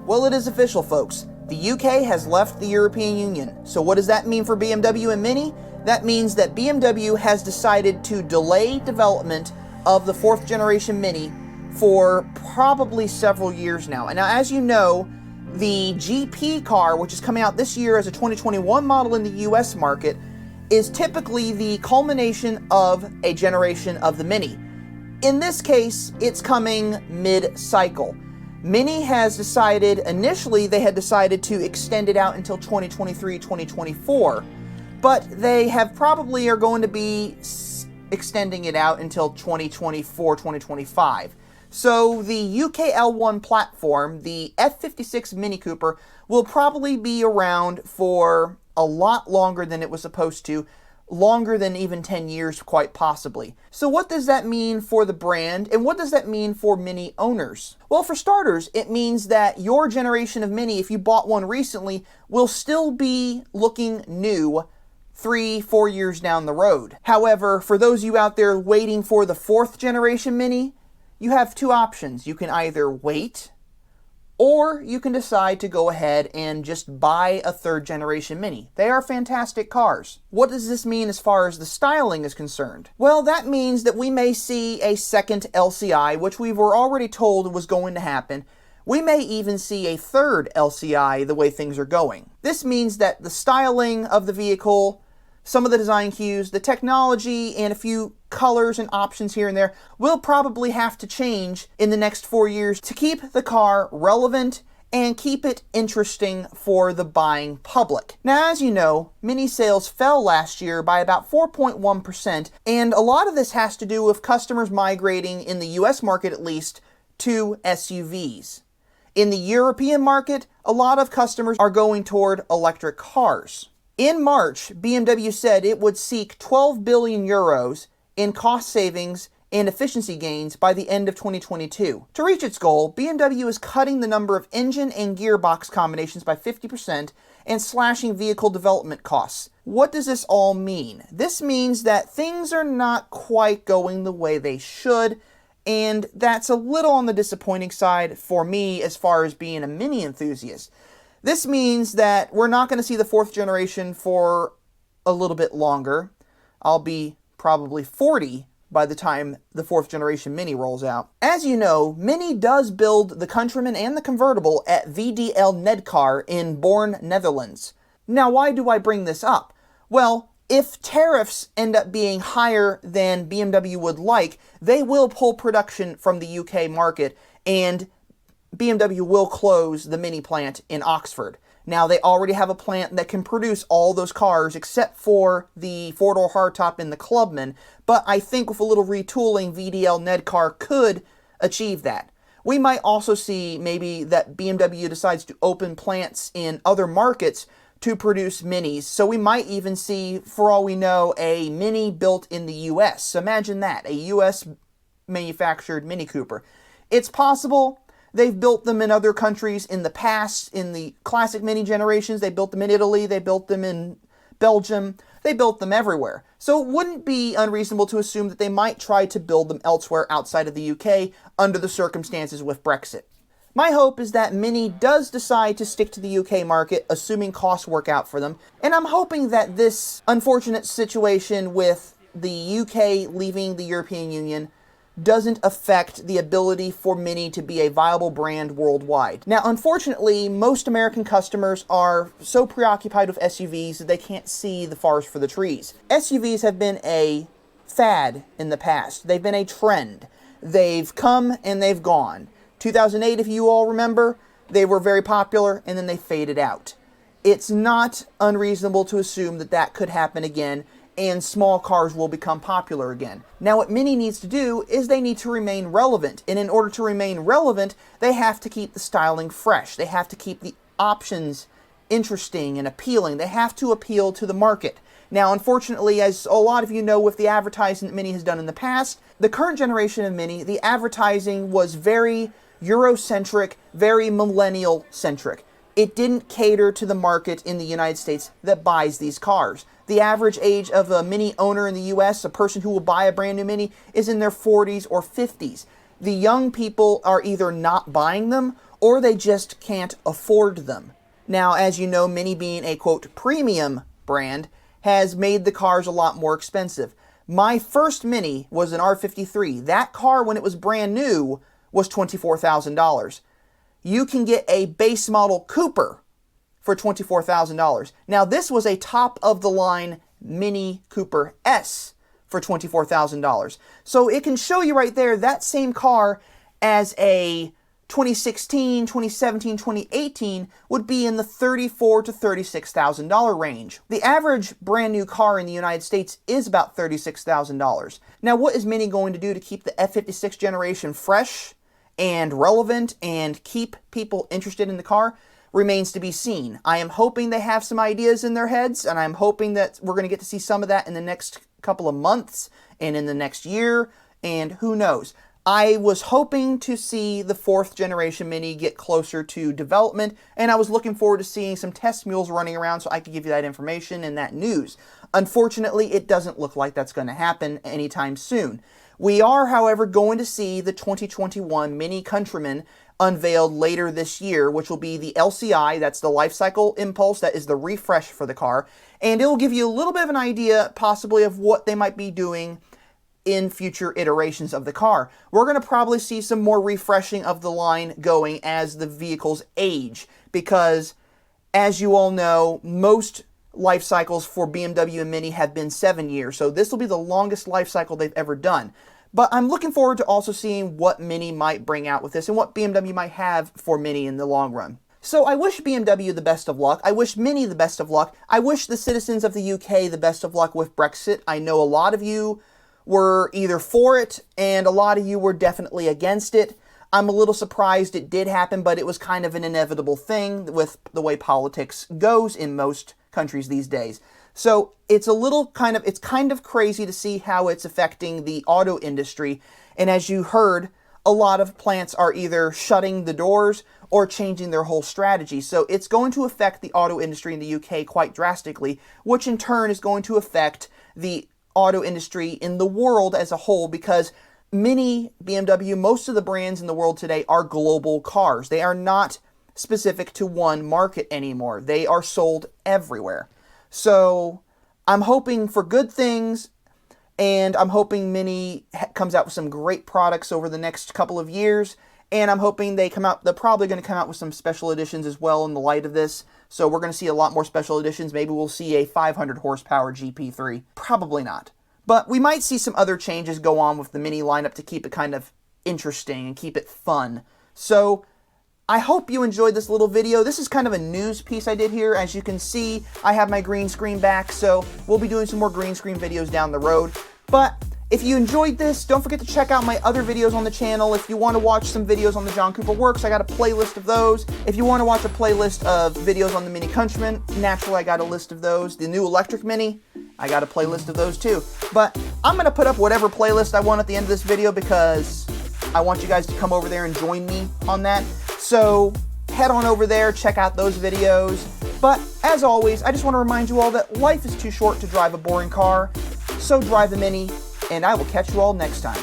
Well, it is official, folks. The UK has left the European Union. So what does that mean for BMW and Mini? That means that BMW has decided to delay development of the 4th generation Mini for probably several years now. And now, as you know, the GP car, which is coming out this year as a 2021 model in the US market, is typically the culmination of a generation of the Mini. In this case, it's coming mid-cycle. Mini has decided, initially they had decided to extend it out until 2023, 2024, but they have probably are going to be extending it out until 2024, 2025. So the UK L1 platform, the F56 Mini Cooper, will probably be around for a lot longer than it was supposed to, longer than even 10 years, quite possibly. So what does that mean for the brand, and what does that mean for Mini owners? Well, for starters, it means that your generation of Mini, if you bought one recently, will still be looking new 3-4 years down the road. However, for those of you out there waiting for the 4th generation Mini, you have two options. You can either wait, or you can decide to go ahead and just buy a 3rd generation Mini. They are fantastic cars. What does this mean as far as the styling is concerned? Well, that means that we may see a second LCI, which we were already told was going to happen. We may even see a 3rd LCI the way things are going. This means that the styling of the vehicle, some of the design cues, the technology, and a few colors and options here and there will probably have to change in the next 4 years to keep the car relevant and keep it interesting for the buying public. Now, as you know, Mini sales fell last year by about 4.1%, and a lot of this has to do with customers migrating, in the US market at least, to SUVs. In the European market, a lot of customers are going toward electric cars. In March, BMW said it would seek 12 billion euros in cost savings and efficiency gains by the end of 2022. To reach its goal, BMW is cutting the number of engine and gearbox combinations by 50% and slashing vehicle development costs. What does this all mean? This means that things are not quite going the way they should, and that's a little on the disappointing side for me as far as being a Mini enthusiast. This means that we're not going to see the 4th generation for a little bit longer. I'll be probably 40 by the time the 4th generation Mini rolls out. As you know, Mini does build the Countryman and the convertible at VDL Nedcar in Born, Netherlands. Now, why do I bring this up? Well, if tariffs end up being higher than BMW would like, they will pull production from the UK market, and BMW will close the Mini plant in Oxford. Now, they already have a plant that can produce all those cars except for the 4-door hardtop and the Clubman, but I think with a little retooling, VDL Nedcar could achieve that. We might also see maybe that BMW decides to open plants in other markets to produce Minis, so we might even see, for all we know, a Mini built in the US. Imagine that, a US manufactured Mini Cooper. It's possible. They've built them in other countries in the past. In the classic Mini generations, they built them in Italy, they built them in Belgium, they built them everywhere. So it wouldn't be unreasonable to assume that they might try to build them elsewhere outside of the UK under the circumstances with Brexit. My hope is that Mini does decide to stick to the UK market, assuming costs work out for them, and I'm hoping that this unfortunate situation with the UK leaving the European Union doesn't affect the ability for Mini to be a viable brand worldwide. Now, unfortunately, most American customers are so preoccupied with SUVs that they can't see the forest for the trees. SUVs have been a fad in the past. They've been a trend. They've come and they've gone. 2008, if you all remember, they were very popular and then they faded out. It's not unreasonable to assume that that could happen again, and small cars will become popular again. Now, what Mini needs to do is they need to remain relevant, and in order to remain relevant, they have to keep the styling fresh. They have to keep the options interesting and appealing. They have to appeal to the market. Now, unfortunately, as a lot of you know with the advertising that Mini has done in the past, the current generation of Mini, the advertising was very Eurocentric, very millennial-centric. It didn't cater to the market in the United States that buys these cars. The average age of a Mini owner in the US, a person who will buy a brand new Mini, is in their 40s or 50s. the young people are either not buying them or they just can't afford them. Now, as you know, Mini being a, quote, premium brand has made the cars a lot more expensive. My first Mini was an R53. That car, when it was brand new, was $24,000. You can get a base model Cooper for $24,000. Now, this was a top-of-the-line Mini Cooper S for $24,000. So it can show you right there that same car as a 2016, 2017, 2018 would be in the $34,000 to $36,000 range. The average brand new car in the United States is about $36,000. Now, what is Mini going to do to keep the F56 generation fresh and relevant and keep people interested in the car remains to be seen. I am hoping they have some ideas in their heads, and I'm hoping that we're going to get to see some of that in the next couple of months and in the next year, and who knows. I was hoping to see the 4th generation Mini get closer to development, and I was looking forward to seeing some test mules running around so I could give you that information and that news. Unfortunately, it doesn't look like that's going to happen anytime soon. We are, however, going to see the 2021 Mini Countryman unveiled later this year, which will be the LCI, that's the Life Cycle Impulse, that is the refresh for the car, and it will give you a little bit of an idea, possibly, of what they might be doing in future iterations of the car. We're going to probably see some more refreshing of the line going as the vehicles age, because as you all know, most life cycles for BMW and Mini have been 7 years, so this will be the longest life cycle they've ever done. But I'm looking forward to also seeing what Mini might bring out with this and what BMW might have for Mini in the long run. So I wish BMW the best of luck. I wish Mini the best of luck. I wish the citizens of the UK the best of luck with Brexit. I know a lot of you were either for it, and a lot of you were definitely against it. I'm a little surprised it did happen, but it was kind of an inevitable thing with the way politics goes in most countries these days. So it's kind of crazy to see how it's affecting the auto industry. And as you heard, a lot of plants are either shutting the doors or changing their whole strategy. So it's going to affect the auto industry in the UK quite drastically, which in turn is going to affect the auto industry in the world as a whole, because Mini, BMW, most of the brands in the world today are global cars. They are not specific to one market anymore. They are sold everywhere. So I'm hoping for good things, and I'm hoping Mini comes out with some great products over the next couple of years, and I'm hoping they're probably going to come out with some special editions as well in the light of this. So we're going to see a lot more special editions. Maybe we'll see a 500 horsepower GP3. Probably not. But we might see some other changes go on with the Mini lineup to keep it kind of interesting and keep it fun. So I hope you enjoyed this little video. This is kind of a news piece I did here. As you can see, I have my green screen back, so we'll be doing some more green screen videos down the road. But if you enjoyed this, don't forget to check out my other videos on the channel. If you want to watch some videos on the John Cooper Works, I got a playlist of those. If you want to watch a playlist of videos on the Mini Countryman, naturally I got a list of those. The new electric Mini, I got a playlist of those too. But I'm going to put up whatever playlist I want at the end of this video, because I want you guys to come over there and join me on that. So head on over there, check out those videos. But as always, I just want to remind you all that life is too short to drive a boring car. So drive a Mini, and I will catch you all next time.